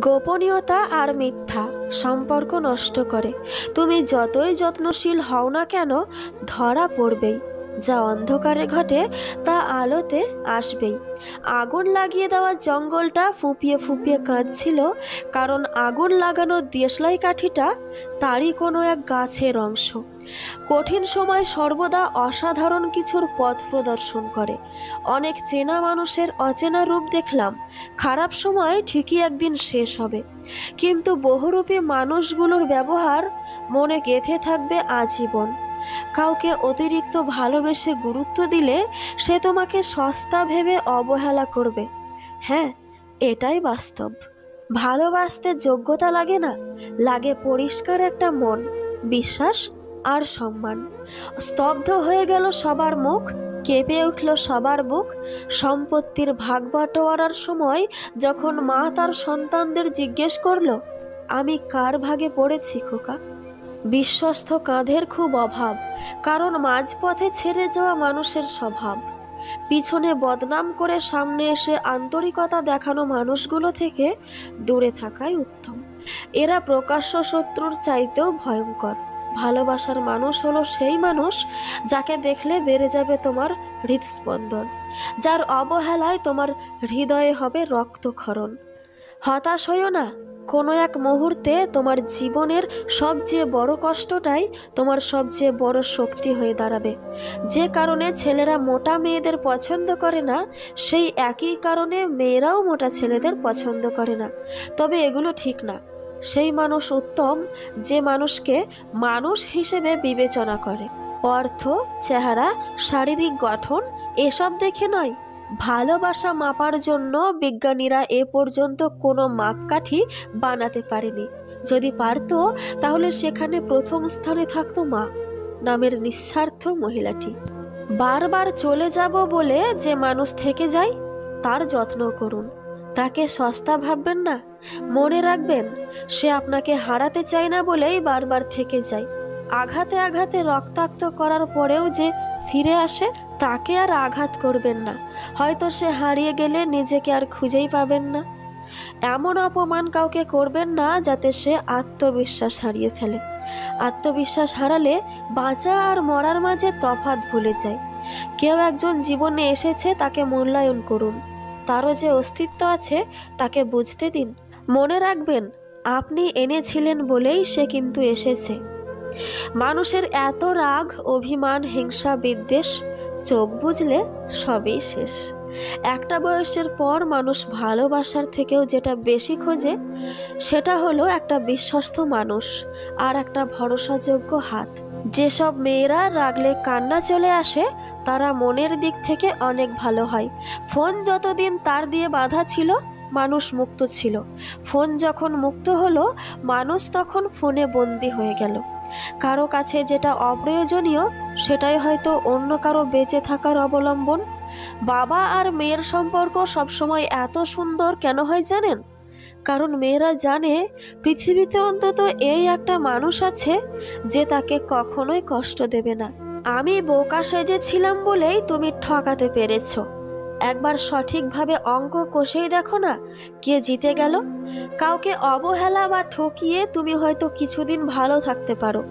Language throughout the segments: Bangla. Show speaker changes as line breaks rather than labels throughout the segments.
গোপনীয়তা আর মিথ্যা সম্পর্ক নষ্ট করে। তুমি যতই যত্নশীল হও না কেন, ধরা পড়বেই। যা অন্ধকারে ঘটে তা আলোতে আসবেই। আগুন লাগিয়ে দেওয়া জঙ্গলটা ফুঁপিয়ে ফুঁপিয়ে কাঁদছিল, কারণ আগুন লাগানো দেশলাই কাঠিটা তারই কোনো এক গাছের অংশ। কঠিন সময় সর্বদা অসাধারণ কিছুর পথ প্রদর্শন করে। অনেক চেনা মানুষের অচেনা রূপ দেখলাম। খারাপ সময় ঠিকই একদিন শেষ হবে, কিন্তু বহুরূপী মানুষগুলোর ব্যবহার মনে গেঁথে থাকবে আজীবন। কাউকে অতিরিক্ত ভালোবেসে গুরুত্ব দিলে সে তোমাকে সস্তা ভেবে অবহেলা করবে। হ্যাঁ, এটাই বাস্তব। ভালোবাসতে যোগ্যতা লাগে না, লাগে পরিষ্কার একটা মন, বিশ্বাস আর সম্মান। স্তব্ধ হয়ে গেল সবার মুখ, কেঁপে উঠল সবার বুক। সম্পত্তির ভাগ বাটোয়ারার সময় যখন মা তার সন্তানদের জিজ্ঞেস করল, আমি কার ভাগে পড়েছি খোকা? বিশ্বস্ত কাঁধের খুব অভাব, কারণ মাঝপথে ছেড়ে যাওয়া মানুষের স্বভাব। পিছনে বদনাম করে সামনে এসে আন্তরিকতা দেখানো মানুষগুলো থেকে দূরে থাকাই উত্তম। এরা প্রকাশ্য শত্রুর চাইতেও ভয়ঙ্কর। ভালোবাসার মানুষ হলো সেই মানুষ যাকে দেখলে বেড়ে যাবে তোমার হৃদস্পন্দন, যার অবহেলায় তোমার হৃদয়ে হবে রক্তক্ষরণ। হতাশ হইও না, কোনো এক মুহূর্তে তোমার জীবনের সবচেয়ে বড় কষ্টটাই তোমার সবচেয়ে বড় শক্তি হয়ে দাঁড়াবে। যে কারণে ছেলেরা মোটা মেয়েদের পছন্দ করে না, সেই একই কারণে মেয়েরাও মোটা ছেলেদের পছন্দ করে না। তবে এগুলো ঠিক না। সেই মানুষ উত্তম যে মানুষকে মানুষ হিসেবে বিবেচনা করে। অর্থ, চেহারা, শারীরিক গঠন এসব দেখে নয়। ভালোবাসা মাপার জন্য বিজ্ঞানীরা এ পর্যন্ত কোনো মাপকাঠি বানাতে পারেনি। যদি পারত, তাহলে সেখানে প্রথম স্থানে থাকতো মা নামের নিঃস্বার্থ মহিলাটি। বারবার চলে যাব বলে যে মানুষ থেকে যায়, তার যত্ন করুন। তাকে সস্তা ভাববেন না। মনে রাখবেন, সে আপনাকে হারাতে চায় না বলেই বারবার থেকে যায়। আঘাতে আঘাতে রক্তাক্ত করার পরেও যে ফিরে আসে, তাকে আর আঘাত করবেন না। হয়তো সে হারিয়ে গেলে নিজেকে আর খুঁজেই পাবেন না। এমন অপমান কাউকে করবেন না যাতে সে আত্মবিশ্বাস হারিয়ে ফেলে। আত্মবিশ্বাস হারালে বাঁচা আর মরার মাঝে তফাৎ ভুলে যায়। কেউ একজন জীবনে এসেছে, তাকে মূল্যায়ন করুন। তারও যে অস্তিত্ব আছে তাকে বুঝতে দিন। মনে রাখবেন, আপনি এনেছিলেন বলেই সে কিন্তু এসেছে। মানুষের এত রাগ, অভিমান, হিংসা, বিদ্বেষ, চোখ বুঝলে সবই শেষ। একটা বয়সের পর মানুষ ভালোবাসার থেকেও যেটা বেশি খোঁজে, সেটা হলো একটা বিশ্বস্ত মানুষ আর একটা ভরসাযোগ্য হাত। যেসব মেয়েরা রাগলে কান্না চলে আসে, তারা মনের দিক থেকে অনেক ভালো হয়। ফোন যতদিন তার দিয়ে বাঁধা ছিল, মানুষ মুক্ত ছিল। ফোন যখন মুক্ত হলো, মানুষ তখন ফোনে বন্দী হয়ে গেল। কারো কাছে যেটা অপ্রয়োজনীয়, সেটাই হয়তো অন্য কারো বেঁচে থাকার অবলম্বন। বাবা আর মেয়ের সম্পর্ক সবসময় এত সুন্দর কেন হয় জানেন? কারণ মেয়েরা জানে পৃথিবীতে অন্তত এই একটা মানুষ আছে যে তাকে কখনোই কষ্ট দেবে না। আমি বোকা সেজেছিলাম বলেই তুমি ঠকাতে পেরেছো। একবার সঠিকভাবে অঙ্ক কষেই দেখো না, কে জিতে গেল। কাউকে অবহেলা বা ঠকিয়ে তুমি হয়তো কিছুদিন ভালো থাকতে পারো,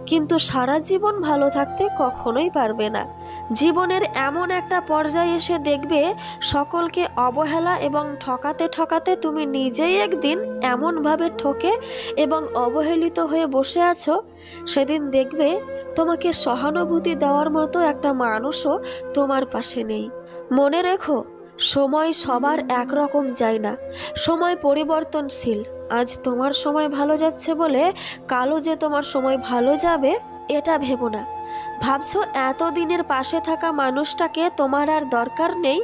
কিন্তু সারা জীবন ভালো থাকতে কখনোই পারবে না। জীবনের এমন একটা পর্যায়ে এসে দেখবে, সকলকে অবহেলা এবং ঠকাতে ঠকাতে তুমি নিজেই একদিন এমনভাবে ঠকে এবং অবহেলিত হয়ে বসে আছো, সেদিন দেখবে তোমাকে সহানুভূতি দেওয়ার মতো একটা মানুষও তোমার পাশে নেই। মনে রেখো, সময় সবার একরকম যায় না। সময় পরিবর্তনশীল। আজ তোমার সময় ভালো যাচ্ছে বলে কালও যে তোমার সময় ভালো যাবে, এটা ভেবো না। ভাবছো এতদিনের পাশে থাকা মানুষটাকে তোমার আর দরকার নেই,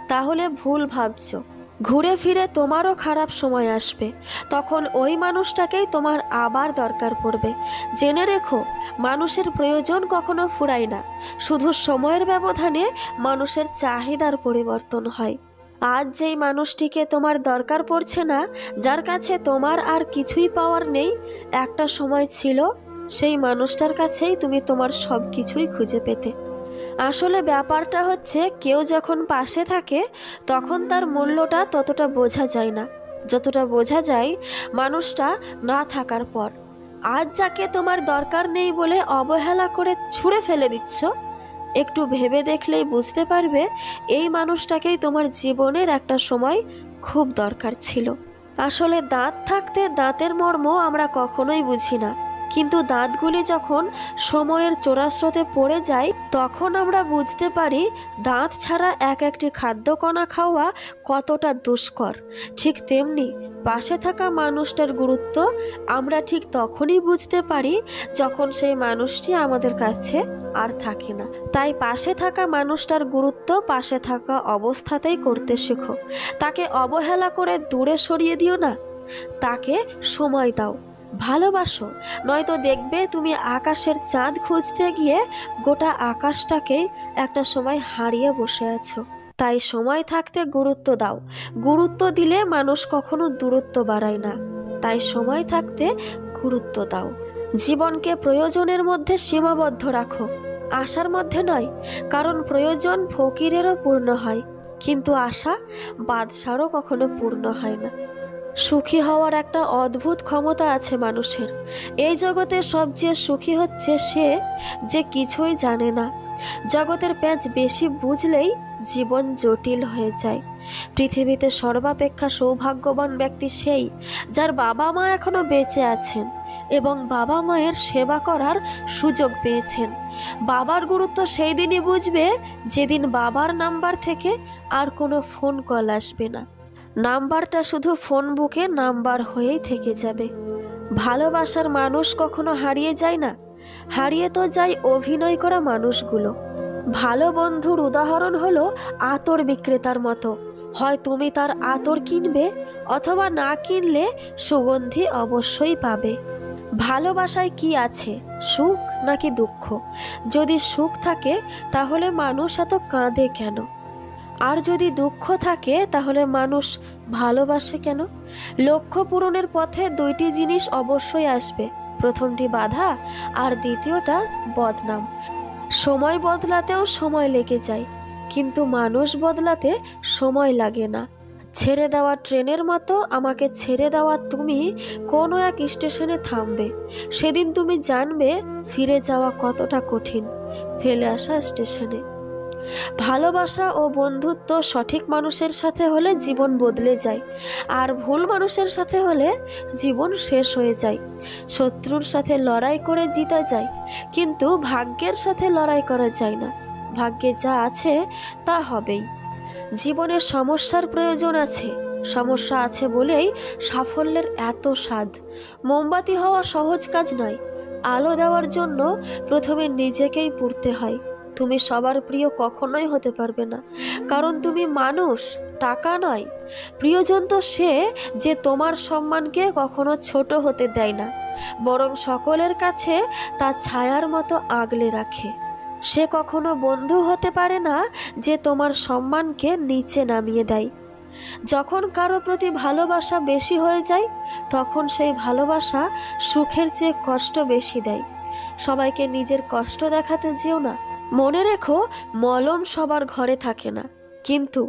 তাহলে ভুল ভাবছো। ঘুরে ফিরে তোমারও খারাপ সময় আসবে, তখন ওই মানুষটাকেই তোমার আবার দরকার পড়বে। জেনে রেখো, মানুষের প্রয়োজন কখনো ফুরায় না। শুধু সময়ের ব্যবধানে মানুষের চাহিদার পরিবর্তন হয়। আজ যেই মানুষটিকে তোমার দরকার পড়ছে না, যার কাছে তোমার আর কিছুই পাওয়ার নেই, একটা সময় ছিল সেই মানুষটার কাছেই তুমি তোমার সব কিছুই খুঁজে পেতে। আসলে ব্যাপারটা হচ্ছে, কেউ যখন পাশে থাকে তখন তার মূল্যটা ততটা বোঝা যায় না। যতটা বোঝা যায় মানুষটা না থাকার পর। আজ যাকে তোমার দরকার নেই বলে অবহেলা করে ছুঁড়ে ফেলে দিচ্ছ, একটু ভেবে দেখলেই বুঝতে পারবে এই মানুষটাকেই তোমার জীবনের একটা সময় খুব দরকার ছিল। আসলে দাঁত থাকতে দাঁতের মর্ম আমরা কখনোই বুঝি না, কিন্তু দাঁতগুলি যখন সময়ের চোরাস্রোতে পড়ে যায় তখন আমরা বুঝতে পারি দাঁত ছাড়া এক একটি খাদ্যকণা খাওয়া কতটা দুষ্কর। ঠিক তেমনি পাশে থাকা মানুষটার গুরুত্ব আমরা ঠিক তখনই বুঝতে পারি যখন সেই মানুষটি আমাদের কাছে আর থাকে না। তাই পাশে থাকা মানুষটার গুরুত্ব পাশে থাকা অবস্থাতেই করতে শেখো। তাকে অবহেলা করে দূরে সরিয়ে দিও না, তাকে সময় দাও, ভালোবাসো। নয়তো দেখবে তুমি আকাশের চাঁদ খুঁজতে গিয়ে গোটা আকাশটাকেই একটা সময় হারিয়ে বসে আছো। তাই সময় থাকতে গুরুত্ব দাও। গুরুত্ব দিলে মানুষ কখনো দূরত্ব বাড়ায় না। তাই সময় থাকতে গুরুত্ব দাও। জীবনকে প্রয়োজনের মধ্যে সীমাবদ্ধ রাখো, আশার মধ্যে নয়। কারণ প্রয়োজন ফকিরেরও পূর্ণ হয়, কিন্তু আশা বাদশারও কখনো পূর্ণ হয় না। সুখী হওয়ার একটা অদ্ভুত ক্ষমতা আছে মানুষের। এই জগতে সবচেয়ে সুখী হচ্ছে সে যে কিছুই জানে না। জগতের প্যাঁচ বেশি বুঝলেই জীবন জটিল হয়ে যায়। পৃথিবীতে সর্বাপেক্ষা সৌভাগ্যবান ব্যক্তি সেই যার বাবা মা এখনো বেঁচে আছেন এবং বাবা মায়ের সেবা করার সুযোগ পেয়েছেন। বাবার গুরুত্ব সেই দিনই বুঝবে যেদিন বাবার নাম্বার থেকে আর কোনো ফোন কল আসবে না। নাম্বারটা শুধু ফোন বুকে নাম্বার হয়েই থেকে যাবে। ভালোবাসার মানুষ কখনো হারিয়ে যায় না, হারিয়ে তো যায় অভিনয় করা মানুষগুলো। ভালো বন্ধুর উদাহরণ হলো আতর বিক্রেতার মতো। হয় তুমি তার আতর কিনবে, অথবা না কিনলে সুগন্ধি অবশ্যই পাবে। ভালোবাসায় কি আছে, সুখ নাকি দুঃখ? যদি সুখ থাকে তাহলে মানুষ এত কাঁদে কেন? আর যদি দুঃখ থাকে তাহলে মানুষ ভালোবাসে কেন? লক্ষ্য পূরণের পথে দুইটি জিনিস অবশ্যই আসবে। প্রথমটি বাধা, আর দ্বিতীয়টা বদনাম। সময় বদলাতেও সময় লেগে যায়, কিন্তু মানুষ বদলাতে সময় লাগে না। ছেড়ে দেওয়া ট্রেনের মতো আমাকে ছেড়ে দেওয়া তুমি কোনো এক স্টেশনে থামবে। সেদিন তুমি জানবে ফিরে যাওয়া কতটা কঠিন ফেলে আসা স্টেশনে। ভালোবাসা ও বন্ধুত্ব সঠিক মানুষের সাথে হলে জীবন বদলে যায়, আর ভুল মানুষের সাথে হলে জীবন শেষ হয়ে যায়। শত্রুর সাথে লড়াই করে জিতা যায়, কিন্তু ভাগ্যের সাথে লড়াই করা যায় না। ভাগ্যে যা আছে তা হবেই। জীবনের সমস্যার প্রয়োজন আছে, সমস্যা আছে বলেই সাফল্যের এত স্বাদ। মোমবাতি হওয়া সহজ কাজ নয়। আলো দেওয়ার জন্য প্রথমে নিজেকেই পুড়তে হয়। তুমি সবার প্রিয় কখনোই হতে পারবে না, কারণ তুমি মানুষ, টাকা নয়। প্রিয়জন তো সে যে তোমার সম্মানকে কখনো ছোট হতে দেয় না, বরং সকলের কাছে তা ছায়ার মতো আগলে রাখে। সে কখনো বন্ধু হতে পারে না যে তোমার সম্মানকে নিচে নামিয়ে দেয়। যখন কারো প্রতি ভালোবাসা বেশি হয়ে যায় তখন সেই ভালোবাসা সুখের চেয়ে কষ্ট বেশি দেয়। সবাইকে নিজের কষ্ট দেখাতে যেও না। মনে রেখো, মলম সবার ঘরে থাকে না, কিন্তু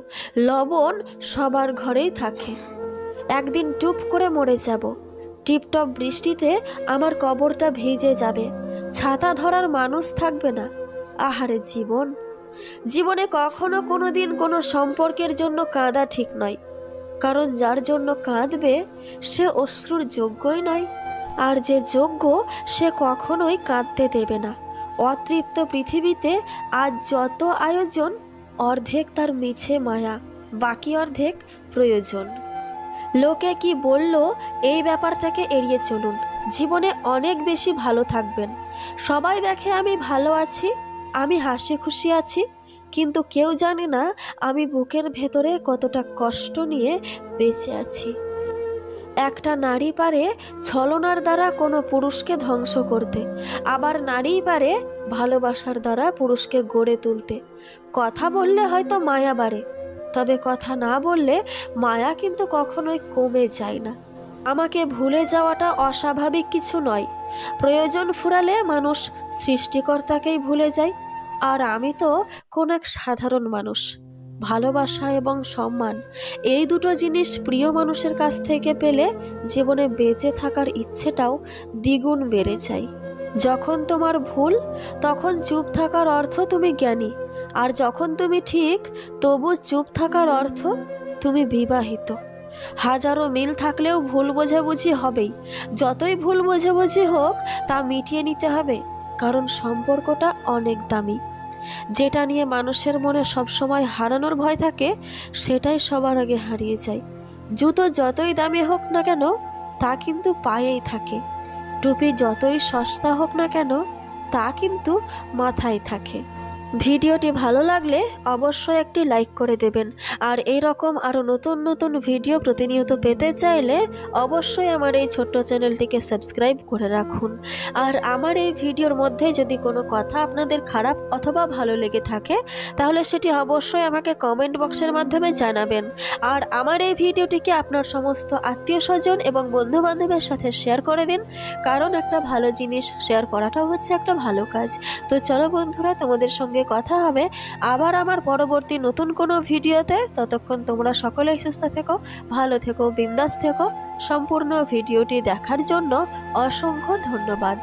লবণ সবার ঘরেই থাকে। একদিন টুপ করে মরে যাব। টিপটপ বৃষ্টিতে আমার কবরটা ভিজে যাবে। ছাতা ধরার মানুষ থাকবে না। আহারে জীবন! জীবনে কখনো কোনোদিন কোনো সম্পর্কের জন্য কাঁদা ঠিক নয়, কারণ যার জন্য কাঁদবে সে অশ্রুর যোগ্যই নয়, আর যে যোগ্য সে কখনোই কাঁদতে দেবে না। অতৃপ্ত পৃথিবীতে আজ যত আয়োজন, অর্ধেক তার মিছে মায়া, বাকি অর্ধেক প্রয়োজন। লোকে কি বলল এই ব্যাপারটাকে এড়িয়ে চলুন। জীবনে অনেক বেশি ভালো থাকবেন। সবাই দেখে আমি ভালো আছি, আমি হাসি খুশি আছি, কিন্তু কেউ জানে না আমি বুকের ভেতরে কতটা কষ্ট নিয়ে বেঁচে আছি। একটা নারী পারে ছলনার দ্বারা কোনো পুরুষকে ধ্বংস করতে, আবার নারীই পারে ভালোবাসার দ্বারা পুরুষকে গড়ে তুলতে। কথা বললে হয়তো মায়া বাড়ে, তবে কথা না বললে মায়া কিন্তু কখনোই কমে যায় না। আমাকে ভুলে যাওয়াটা অস্বাভাবিক কিছু নয়। প্রয়োজন ফুরালে মানুষ সৃষ্টিকর্তাকেই ভুলে যায়, আর আমি তো কোন এক সাধারণ মানুষ। ভালোবাসা এবং সম্মান, এই দুটো জিনিস প্রিয় মানুষের কাছ থেকে পেলে জীবনে বেঁচে থাকার ইচ্ছেটাও দ্বিগুণ বেড়ে যায়। যখন তোমার ভুল, তখন চুপ থাকার অর্থ তুমি জ্ঞানী, আর যখন তুমি ঠিক, তবু চুপ থাকার অর্থ তুমি বিবাহিত। হাজারো মিল থাকলেও ভুল বোঝাবুঝি হবেই। যতই ভুল বোঝাবুঝি হোক, তা মিটিয়ে নিতে হবে, কারণ সম্পর্কটা অনেক দামি। যেটা নিয়ে মানুষের মনে সবসময় হারানোর ভয় থাকে, সেটাই সবার আগে হারিয়ে যায়। জুতো যতই দামি হোক না কেন, তা কিন্তু পায়েই থাকে। টুপি যতই সস্তা হোক না কেন, তা কিন্তু মাথায় থাকে। ভিডিওটি ভালো লাগলে অবশ্যই একটি লাইক করে দেবেন। আর এই রকম আরও নতুন নতুন ভিডিও প্রতিনিয়ত পেতে চাইলে অবশ্যই আমার এই ছোট্ট চ্যানেলটিকে সাবস্ক্রাইব করে রাখুন। আর আমার এই ভিডিওর মধ্যে যদি কোনো কথা আপনাদের খারাপ অথবা ভালো লেগে থাকে, তাহলে সেটি অবশ্যই আমাকে কমেন্ট বক্সের মাধ্যমে জানাবেন। আর আমার এই ভিডিওটিকে আপনার সমস্ত আত্মীয় স্বজন এবং বন্ধুবান্ধবের সাথে শেয়ার করে দিন, কারণ একটা ভালো জিনিস শেয়ার করাটাও হচ্ছে একটা ভালো কাজ। তো চলো বন্ধুরা, তোমাদের সঙ্গে কথা হবে আবার আমার পরবর্তী নতুন কোনো ভিডিওতে। ততক্ষণ তোমরা সকলেই সুস্থ থেকো, ভালো থেকো, বিন্দাস থেকো। সম্পূর্ণ ভিডিওটি দেখার জন্য অসংখ্য ধন্যবাদ।